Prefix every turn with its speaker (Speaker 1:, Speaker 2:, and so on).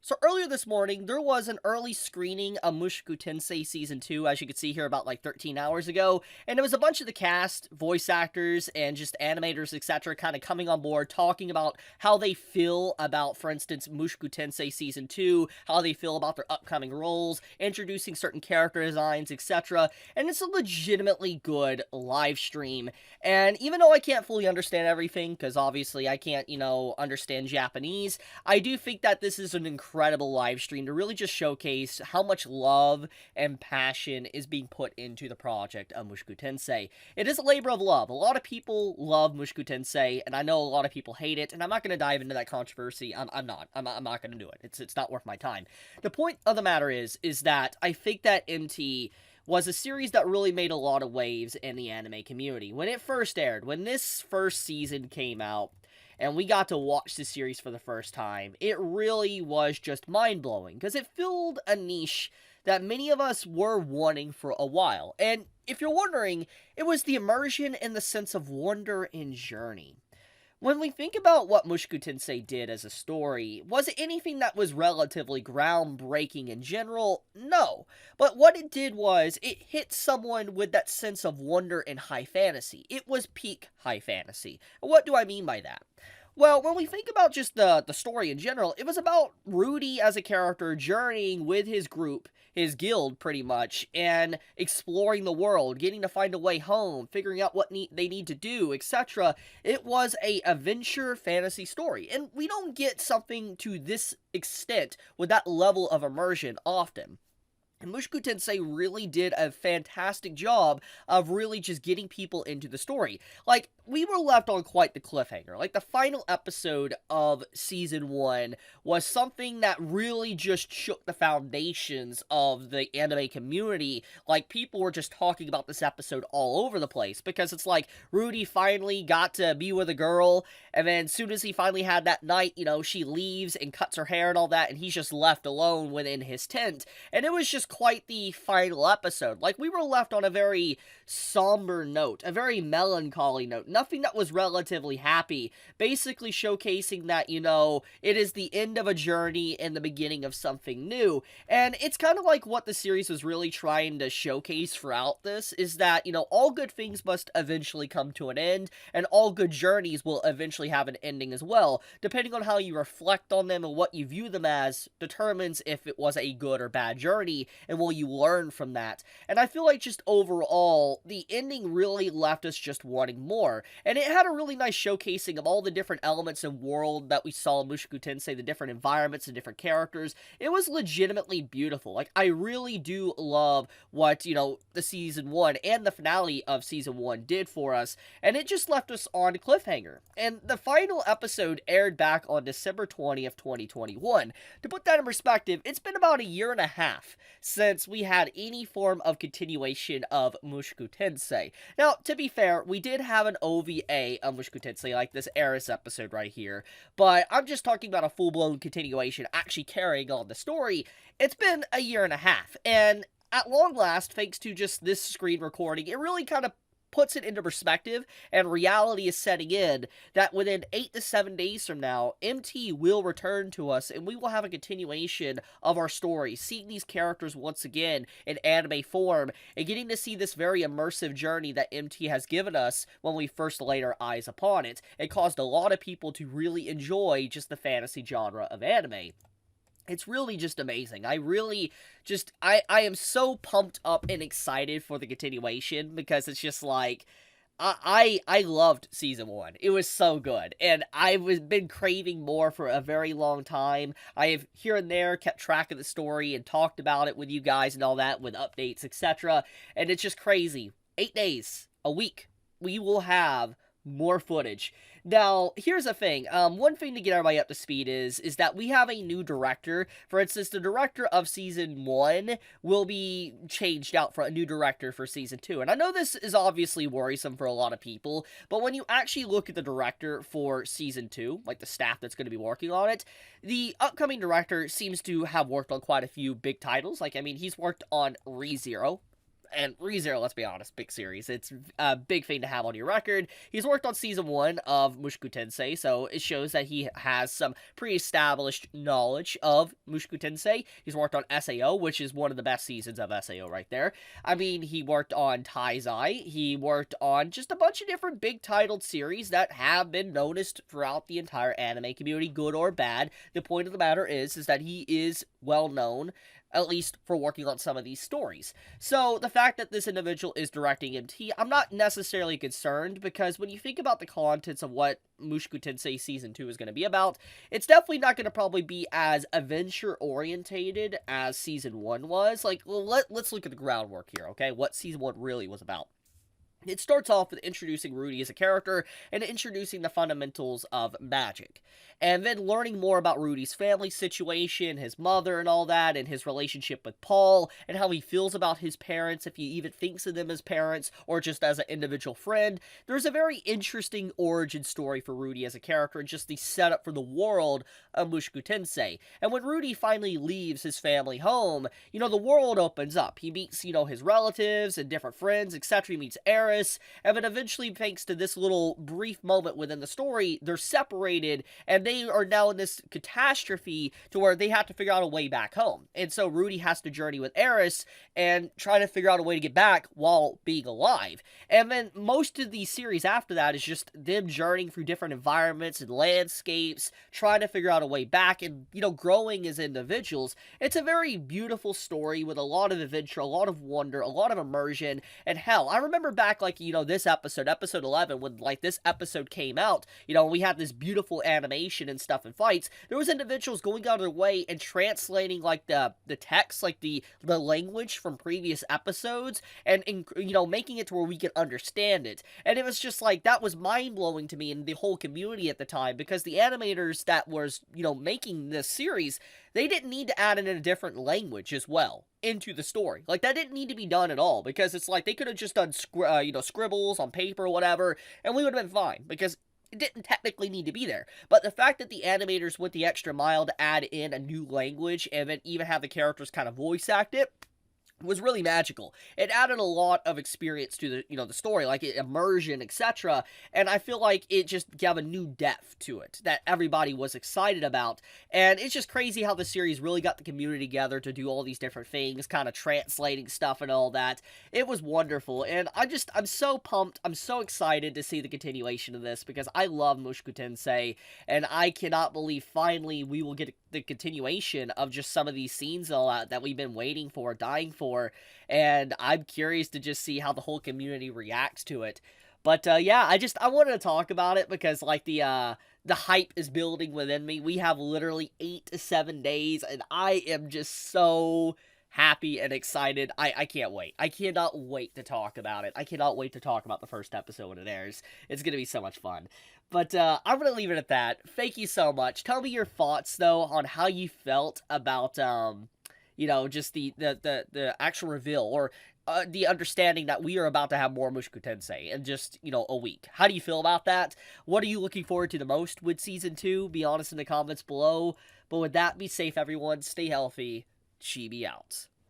Speaker 1: So earlier this morning, there was an early screening of Mushoku Tensei Season 2, as you can see here, about like 13 hours ago, and it was a bunch of the cast, voice actors, and just animators, etc., kind of coming on board, talking about how they feel about, for instance, Mushoku Tensei Season 2, how they feel about their upcoming roles, introducing certain character designs, etc., and it's a legitimately good live stream, and even though I can't fully understand everything, because obviously I can't, understand Japanese, I do think that this is an incredible live stream to really just showcase how much love and passion is being put into the project of Mushoku Tensei. It is a labor of love. A lot of people love Mushoku Tensei, and I know a lot of people hate it, and I'm not going to dive into that controversy. I'm not. I'm not going to do it. It's not worth my time. The point of the matter is that I think that MT was a series that really made a lot of waves in the anime community. When it first aired, when this first season came out, and we got to watch the series for the first time, it really was just mind-blowing, because it filled a niche that many of us were wanting for a while. And if you're wondering, it was the immersion and the sense of wonder and journey. When we think about what Mushoku Tensei did as a story, was it anything that was relatively groundbreaking in general? No. But what it did was, it hit someone with that sense of wonder and high fantasy. It was peak high fantasy. What do I mean by that? Well, when we think about just the story in general, it was about Rudy as a character journeying with his group, his guild pretty much, and exploring the world, getting to find a way home, figuring out what they need to do, etc. It was a adventure fantasy story, and we don't get something to this extent with that level of immersion often. And Mushoku Tensei really did a fantastic job of really just getting people into the story. Like, we were left on quite the cliffhanger. Like, the final episode of Season 1 was something that really just shook the foundations of the anime community. Like, people were just talking about this episode all over the place, because it's like, Rudy finally got to be with a girl, and then as soon as he finally had that night, she leaves and cuts her hair and all that, and he's just left alone within his tent. And it was just quite the final episode. Like, we were left on a very somber note, a very melancholy note, nothing that was relatively happy, basically showcasing that, it is the end of a journey and the beginning of something new. And it's kind of like what the series was really trying to showcase throughout this, is that, all good things must eventually come to an end, and all good journeys will eventually have an ending as well. Depending on how you reflect on them and what you view them as determines if it was a good or bad journey, and will you learn from that. And I feel like just overall, the ending really left us just wanting more. And it had a really nice showcasing of all the different elements and world that we saw in Mushoku Tensei, the different environments and different characters. It was legitimately beautiful. Like, I really do love what, the Season 1 and the finale of Season 1 did for us, and it just left us on a cliffhanger. And the final episode aired back on December 20th, 2021. To put that in perspective, it's been about a year and a half since we had any form of continuation of Mushoku Tensei. Now, to be fair, we did have an OVA of Mushoku Tensei, like this Eris episode right here, but I'm just talking about a full-blown continuation actually carrying on the story. It's been a year and a half, and at long last, thanks to just this screen recording, it really kind of puts it into perspective, and reality is setting in that within 8 to 7 days from now, MT will return to us, and we will have a continuation of our story, seeing these characters once again in anime form, and getting to see this very immersive journey that MT has given us when we first laid our eyes upon it. It caused a lot of people to really enjoy just the fantasy genre of anime. It's really just amazing. I really just, I am so pumped up and excited for the continuation, because it's just like, I loved Season 1. It was so good, and I've been craving more for a very long time. I have here and there kept track of the story and talked about it with you guys and all that, with updates, etc., and it's just crazy. 8 days, a week, we will have more footage. Now, here's the thing. One thing to get everybody up to speed is that we have a new director. For instance, the director of Season 1 will be changed out for a new director for Season 2. And I know this is obviously worrisome for a lot of people, but when you actually look at the director for Season 2, like the staff that's going to be working on it, the upcoming director seems to have worked on quite a few big titles. Like, I mean, he's worked on ReZero, And ReZero, let's be honest, big series. It's a big thing to have on your record. He's worked on season 1 of Mushoku Tensei, so it shows that he has some pre-established knowledge of Mushoku Tensei. He's worked on SAO, which is one of the best seasons of SAO right there. I mean, he worked on Taizai. He worked on just a bunch of different big-titled series that have been noticed throughout the entire anime community, good or bad. The point of the matter is that he is well-known, at least for working on some of these stories. So, the fact that this individual is directing MT, I'm not necessarily concerned, because when you think about the contents of what Mushoku Tensei Season 2 is going to be about, it's definitely not going to probably be as adventure-orientated as Season 1 was. Like, well, let's look at the groundwork here, okay? What Season 1 really was about. It starts off with introducing Rudy as a character and introducing the fundamentals of magic. And then learning more about Rudy's family situation, his mother and all that, and his relationship with Paul, and how he feels about his parents, if he even thinks of them as parents, or just as an individual friend. There's a very interesting origin story for Rudy as a character, and just the setup for the world of Mushoku Tensei. And when Rudy finally leaves his family home, the world opens up. He meets, his relatives and different friends, etc. He meets Eris, and then eventually, thanks to this little brief moment within the story, they're separated, and they are now in this catastrophe to where they have to figure out a way back home. And so Rudy has to journey with Eris and try to figure out a way to get back while being alive. And then most of the series after that is just them journeying through different environments and landscapes, trying to figure out a way back and, growing as individuals. It's a very beautiful story with a lot of adventure, a lot of wonder, a lot of immersion, and hell, I remember back, this episode 11, when, this episode came out, we had this beautiful animation and stuff and fights, there was individuals going out of their way and translating, the text, the language from previous episodes, and making it to where we could understand it. And it was just, that was mind-blowing to me and the whole community at the time, because the animators that was, making this series, they didn't need to add in a different language as well into the story. That didn't need to be done at all, because it's they could have just done, scribbles on paper or whatever, and we would have been fine, because it didn't technically need to be there. But the fact that the animators went the extra mile to add in a new language, and then even have the characters kind of voice act it, was really magical. It added a lot of experience to the, the story, immersion, etc. And I feel like it just gave a new depth to it that everybody was excited about. And it's just crazy how the series really got the community together to do all these different things, kind of translating stuff and all that. It was wonderful. And I'm so pumped. I'm so excited to see the continuation of this, because I love Mushoku Tensei, and I cannot believe finally we will get the continuation of just some of these scenes and all that we've been waiting for, dying for, and I'm curious to just see how the whole community reacts to it. But yeah, I wanted to talk about it because the hype is building within me. We have literally 8 to 7 days, and I am just so happy and excited. I can't wait. I cannot wait to talk about it. I cannot wait to talk about the first episode when it airs. It's gonna be so much fun. But I'm gonna leave it at that. Thank you so much. Tell me your thoughts though on how you felt about just the actual reveal, or the understanding that we are about to have more Mushoku Tensei in just, a week. How do you feel about that? What are you looking forward to the most with Season 2? Be honest in the comments below. But with that, be safe, everyone. Stay healthy. Chibi out.